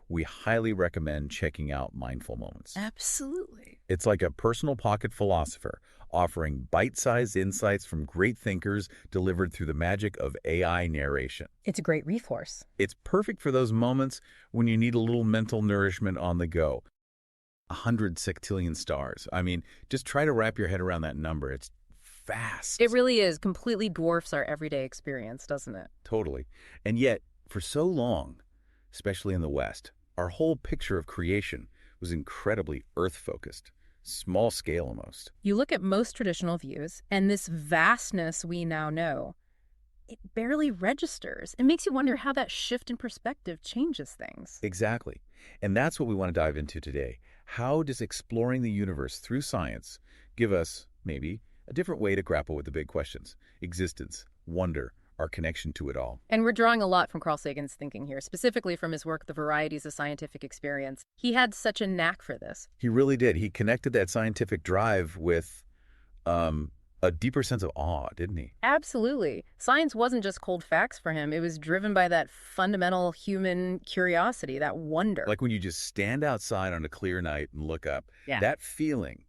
we highly recommend checking out Mindful Moments. Absolutely. It's like a personal pocket philosopher offering bite-sized insights from great thinkers delivered through the magic of AI narration. It's a great resource. It's perfect for those moments when you need a little mental nourishment on the go. 100 sextillion stars. I mean, just try to wrap your head around that number. It's vast. It really is. Completely dwarfs our everyday experience, doesn't it? Totally. And yet, for so long, especially in the West, our whole picture of creation was incredibly Earth-focused, small scale almost. You look at most traditional views, and this vastness we now know, it barely registers. It makes you wonder how that shift in perspective changes things. Exactly. And that's what we want to dive into today. How does exploring the universe through science give us, maybe, a different way to grapple with the big questions? Existence, wonder, our connection to it all. And we're drawing a lot from Carl Sagan's thinking here, specifically from his work, The Varieties of Scientific Experience. He had such a knack for this. He really did. He connected that scientific drive with a deeper sense of awe, didn't he? Absolutely. Science wasn't just cold facts for him. It was driven by that fundamental human curiosity, that wonder. Like when you just stand outside on a clear night and look up, that feeling,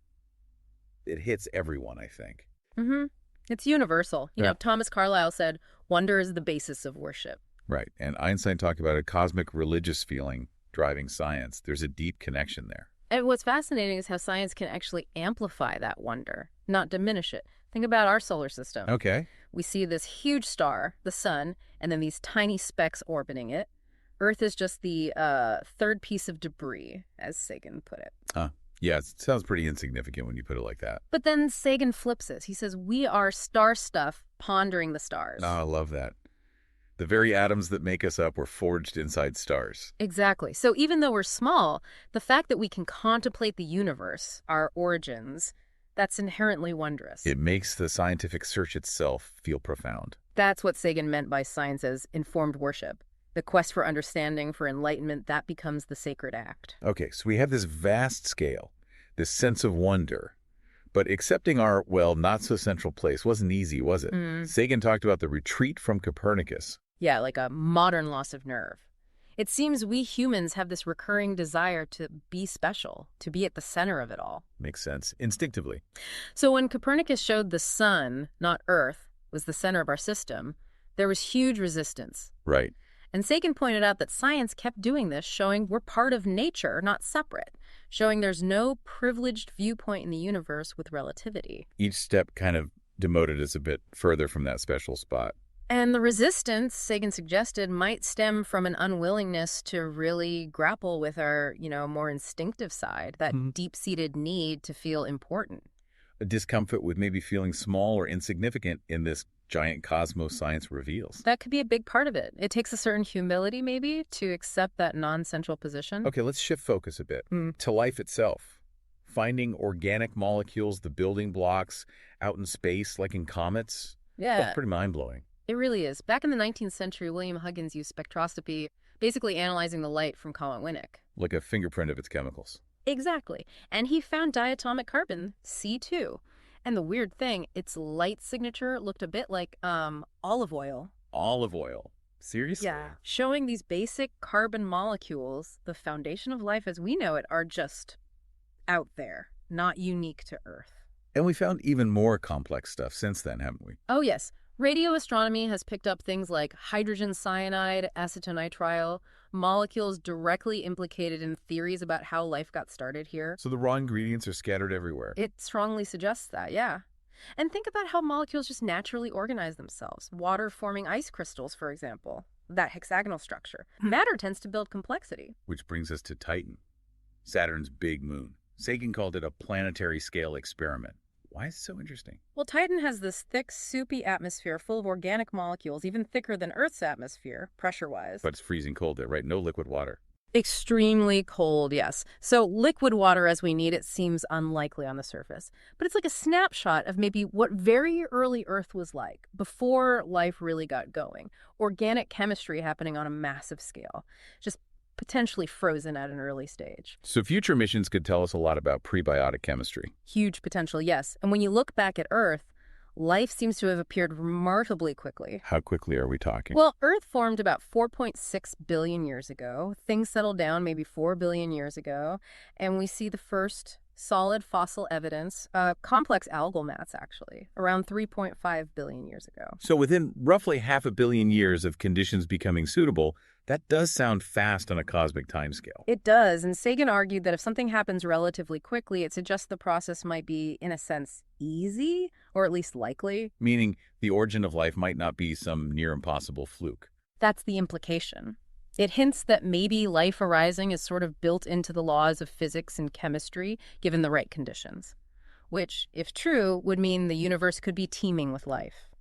it hits everyone, I think. Mm-hmm. It's universal. You Yeah. know, Thomas Carlyle said, wonder is the basis of worship. Right. And Einstein talked about a cosmic religious feeling driving science. There's a deep connection there. And what's fascinating is how science can actually amplify that wonder, not diminish it. Think about our solar system. Okay. We see this huge star, the sun, and then these tiny specks orbiting it. Earth is just the third piece of debris, as Sagan put it. Yeah, it sounds pretty insignificant when you put it like that. But then Sagan flips it. He says, we are star stuff pondering the stars. Oh, I love that. The very atoms that make us up were forged inside stars. Exactly. So even though we're small, the fact that we can contemplate the universe, our origins, that's inherently wondrous. It makes the scientific search itself feel profound. That's what Sagan meant by science as informed worship. The quest for understanding, for enlightenment, that becomes the sacred act. Okay, so we have this vast scale, this sense of wonder. But accepting our, well, not-so-central place wasn't easy, was it? Sagan talked about the retreat from Copernicus. Yeah, like a modern loss of nerve. It seems we humans have this recurring desire to be special, to be at the center of it all. Makes sense. Instinctively. So when Copernicus showed the sun, not Earth, was the center of our system, there was huge resistance. Right. And Sagan pointed out that science kept doing this, showing we're part of nature, not separate, showing there's no privileged viewpoint in the universe with relativity. Each step kind of demoted us a bit further from that special spot. And the resistance, Sagan suggested, might stem from an unwillingness to really grapple with our, more instinctive side, that deep-seated need to feel important. A discomfort with maybe feeling small or insignificant in this giant cosmos science reveals. That could be a big part of it. It takes a certain humility, maybe, to accept that non-central position. Okay, let's shift focus a bit to life itself. Finding organic molecules, the building blocks out in space, like in comets. Yeah. That's pretty mind-blowing. It really is. Back in the 19th century, William Huggins used spectroscopy, basically analyzing the light from Comet Winnick. Like a fingerprint of its chemicals. Exactly. And he found diatomic carbon, C2. And the weird thing, its light signature looked a bit like olive oil. Olive oil? Seriously? Yeah. Showing these basic carbon molecules, the foundation of life as we know it, are just out there, not unique to Earth. And we found even more complex stuff since then, haven't we? Oh, yes. Radio astronomy has picked up things like hydrogen cyanide, acetonitrile, molecules directly implicated in theories about how life got started here. So the raw ingredients are scattered everywhere. It strongly suggests that, yeah. And think about how molecules just naturally organize themselves. Water forming ice crystals, for example. That hexagonal structure. Matter tends to build complexity. Which brings us to Titan, Saturn's big moon. Sagan called it a planetary scale experiment. Why is it so interesting? Well, Titan has this thick, soupy atmosphere full of organic molecules, even thicker than Earth's atmosphere, pressure-wise. But it's freezing cold there, right? No liquid water. Extremely cold, yes. So liquid water as we need it seems unlikely on the surface. But it's like a snapshot of maybe what very early Earth was like, before life really got going. Organic chemistry happening on a massive scale. Just potentially frozen at an early stage. So future missions could tell us a lot about prebiotic chemistry. Huge potential, yes. And when you look back at Earth, life seems to have appeared remarkably quickly. How quickly are we talking? Well, Earth formed about 4.6 billion years ago. Things settled down maybe 4 billion years ago, and we see the first solid fossil evidence, complex algal mats actually, around 3.5 billion years ago. So within roughly 500 million years of conditions becoming suitable, that does sound fast on a cosmic timescale. It does, and Sagan argued that if something happens relatively quickly, it suggests the process might be, in a sense, easy, or at least likely. Meaning the origin of life might not be some near impossible fluke. That's the implication. It hints that maybe life arising is sort of built into the laws of physics and chemistry, given the right conditions. Which, if true, would mean the universe could be teeming with life.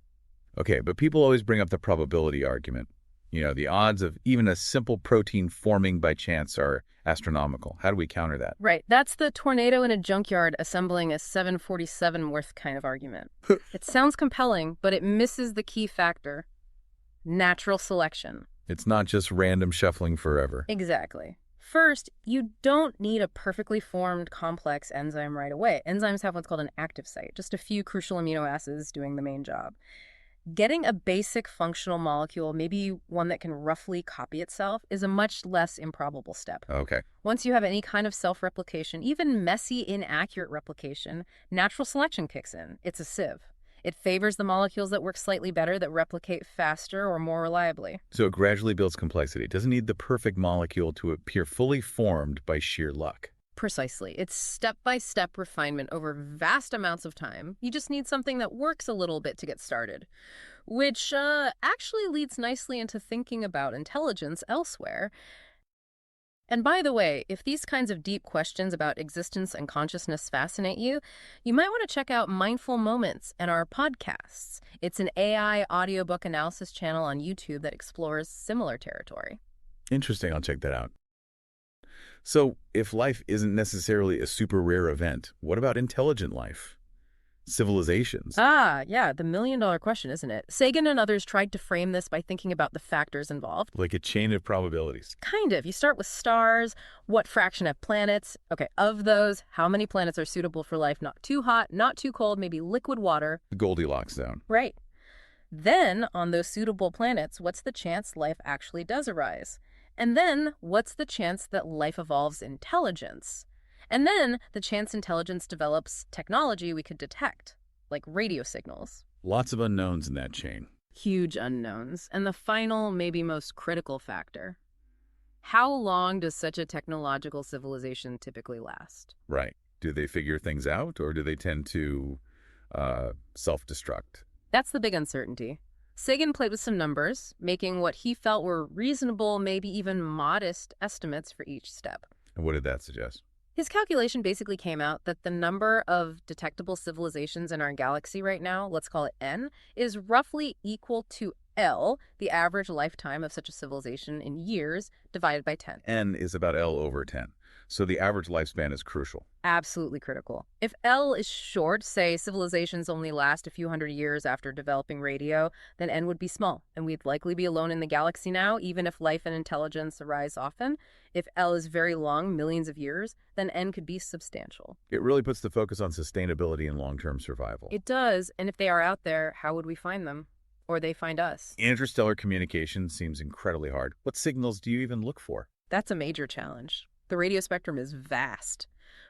Okay, but people always bring up the probability argument. The odds of even a simple protein forming by chance are astronomical. How do we counter that? Right. That's the tornado in a junkyard assembling a 747 worth kind of argument. It sounds compelling, but it misses the key factor: natural selection. It's not just random shuffling forever. Exactly. First, you don't need a perfectly formed complex enzyme right away. Enzymes have what's called an active site, just a few crucial amino acids doing the main job. Getting a basic functional molecule, maybe one that can roughly copy itself, is a much less improbable step. Okay. Once you have any kind of self-replication, even messy, inaccurate replication, natural selection kicks in. It's a sieve. It favors the molecules that work slightly better, that replicate faster or more reliably. So it gradually builds complexity. It doesn't need the perfect molecule to appear fully formed by sheer luck. Precisely. It's step-by-step refinement over vast amounts of time. You just need something that works a little bit to get started, which actually leads nicely into thinking about intelligence elsewhere. And by the way, if these kinds of deep questions about existence and consciousness fascinate you, you might want to check out Mindful Moments and our podcasts. It's an AI audiobook analysis channel on YouTube that explores similar territory. Interesting. I'll check that out. So, if life isn't necessarily a super rare event, what about intelligent life? Civilizations? Yeah, the million-dollar question, isn't it? Sagan and others tried to frame this by thinking about the factors involved. Like a chain of probabilities. Kind of. You start with stars, what fraction have planets? Okay, of those, how many planets are suitable for life? Not too hot, not too cold, maybe liquid water. The Goldilocks zone. Right. Then, on those suitable planets, what's the chance life actually does arise? And then, what's the chance that life evolves intelligence? And then, the chance intelligence develops technology we could detect, like radio signals. Lots of unknowns in that chain. Huge unknowns. And the final, maybe most critical factor: how long does such a technological civilization typically last? Right. Do they figure things out, or do they tend to self-destruct? That's the big uncertainty. Sagan played with some numbers, making what he felt were reasonable, maybe even modest estimates for each step. And what did that suggest? His calculation basically came out that the number of detectable civilizations in our galaxy right now, let's call it N, is roughly equal to L, the average lifetime of such a civilization in years, divided by 10. N is about L over 10. So the average lifespan is crucial. Absolutely critical. If L is short, say civilizations only last a few hundred years after developing radio, then N would be small, and we'd likely be alone in the galaxy now, even if life and intelligence arise often. If L is very long, millions of years, then N could be substantial. It really puts the focus on sustainability and long-term survival. It does, and if they are out there, how would we find them? Or they find us? Interstellar communication seems incredibly hard. What signals do you even look for? That's a major challenge. The radio spectrum is vast,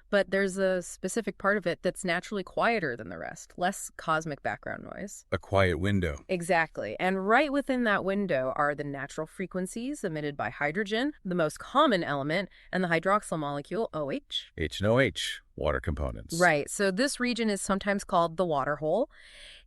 but there's a specific part of it that's naturally quieter than the rest, less cosmic background noise. A quiet window. Exactly. And right within that window are the natural frequencies emitted by hydrogen, the most common element, and the hydroxyl molecule, OH. H and OH, water components. Right. So this region is sometimes called the water hole.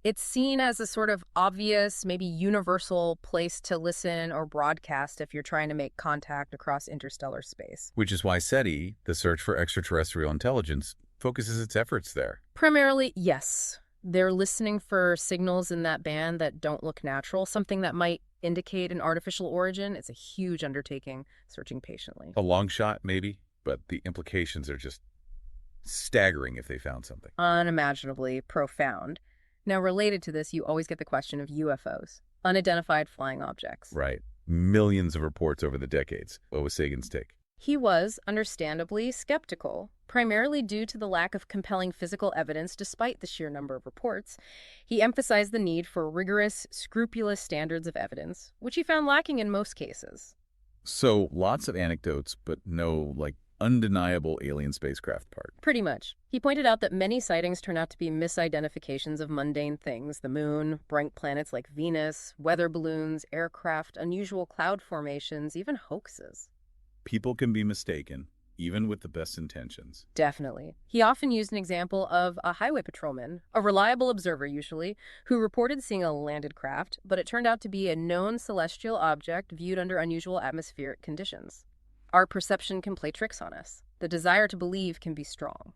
It's seen as a sort of obvious, maybe universal place to listen or broadcast if you're trying to make contact across interstellar space. Which is why SETI, the search for extraterrestrial intelligence, focuses its efforts there. Primarily, yes. They're listening for signals in that band that don't look natural, something that might indicate an artificial origin. It's a huge undertaking, searching patiently. A long shot, maybe, but the implications are just staggering if they found something. Unimaginably profound. Now, related to this, you always get the question of UFOs, unidentified flying objects. Right. Millions of reports over the decades. What was Sagan's take? He was, understandably, skeptical, primarily due to the lack of compelling physical evidence despite the sheer number of reports. He emphasized the need for rigorous, scrupulous standards of evidence, which he found lacking in most cases. So lots of anecdotes, but no, undeniable alien spacecraft part. Pretty much. He pointed out that many sightings turn out to be misidentifications of mundane things: the moon, bright planets like Venus, weather balloons, aircraft, unusual cloud formations, even hoaxes. People can be mistaken, even with the best intentions. Definitely. He often used an example of a highway patrolman, a reliable observer usually, who reported seeing a landed craft, but it turned out to be a known celestial object viewed under unusual atmospheric conditions. Our perception can play tricks on us. The desire to believe can be strong.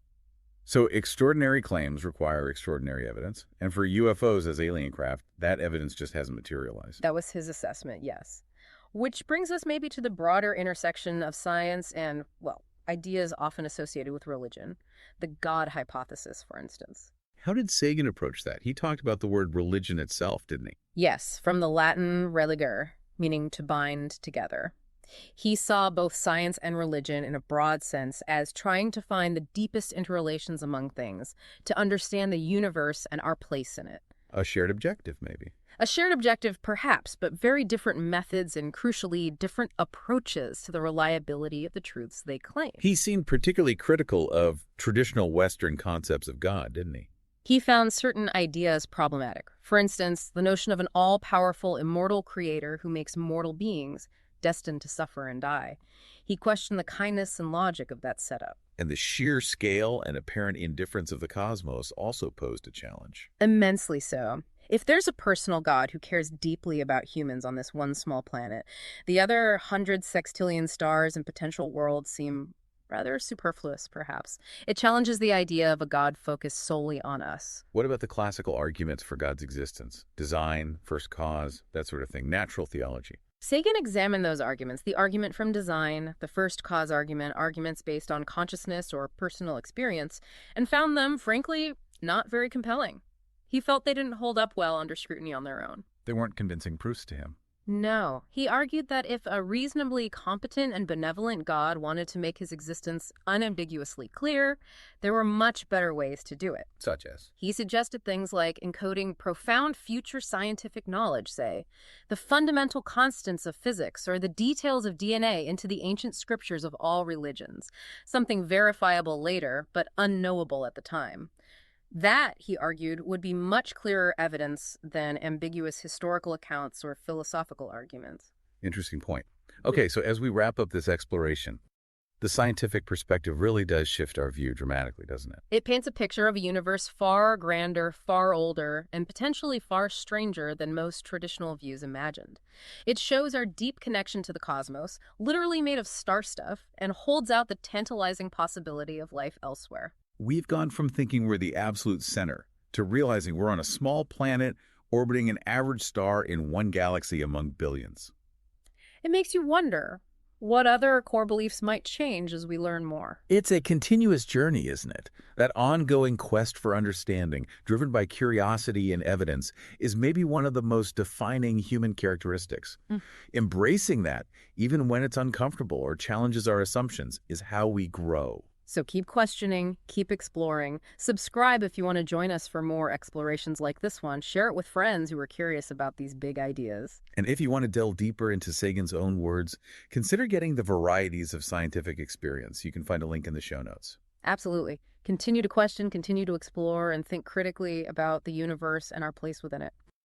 So extraordinary claims require extraordinary evidence, and for UFOs as alien craft, that evidence just hasn't materialized. That was his assessment, yes. Which brings us maybe to the broader intersection of science and, well, ideas often associated with religion. The God hypothesis, for instance. How did Sagan approach that? He talked about the word religion itself, didn't he? Yes, from the Latin religare, meaning to bind together. He saw both science and religion in a broad sense as trying to find the deepest interrelations among things, to understand the universe and our place in it. A shared objective, maybe. A shared objective, perhaps, but very different methods and, crucially, different approaches to the reliability of the truths they claim. He seemed particularly critical of traditional Western concepts of God, didn't he? He found certain ideas problematic. For instance, the notion of an all-powerful, immortal creator who makes mortal beings destined to suffer and die. He questioned the kindness and logic of that setup. And the sheer scale and apparent indifference of the cosmos also posed a challenge. Immensely so. If there's a personal God who cares deeply about humans on this one small planet, the other 100 sextillion stars and potential worlds seem rather superfluous, perhaps. It challenges the idea of a God focused solely on us. What about the classical arguments for God's existence? Design, first cause, that sort of thing, natural theology. Sagan examined those arguments, the argument from design, the first cause argument, arguments based on consciousness or personal experience, and found them, frankly, not very compelling. He felt they didn't hold up well under scrutiny on their own. They weren't convincing proofs to him. No. He argued that if a reasonably competent and benevolent God wanted to make his existence unambiguously clear, there were much better ways to do it. Such as? He suggested things like encoding profound future scientific knowledge, say, the fundamental constants of physics or the details of DNA into the ancient scriptures of all religions, something verifiable later but unknowable at the time. That, he argued, would be much clearer evidence than ambiguous historical accounts or philosophical arguments. Interesting point. Okay, so as we wrap up this exploration, the scientific perspective really does shift our view dramatically, doesn't it? It paints a picture of a universe far grander, far older, and potentially far stranger than most traditional views imagined. It shows our deep connection to the cosmos, literally made of star stuff, and holds out the tantalizing possibility of life elsewhere. We've gone from thinking we're the absolute center to realizing we're on a small planet orbiting an average star in one galaxy among billions. It makes you wonder what other core beliefs might change as we learn more. It's a continuous journey, isn't it? That ongoing quest for understanding, driven by curiosity and evidence, is maybe one of the most defining human characteristics. Embracing that, even when it's uncomfortable or challenges our assumptions, is how we grow. So keep questioning, keep exploring. Subscribe if you want to join us for more explorations like this one. Share it with friends who are curious about these big ideas. And if you want to delve deeper into Sagan's own words, consider getting the Varieties of Scientific Experience. You can find a link in the show notes. Absolutely. Continue to question, continue to explore, and think critically about the universe and our place within it.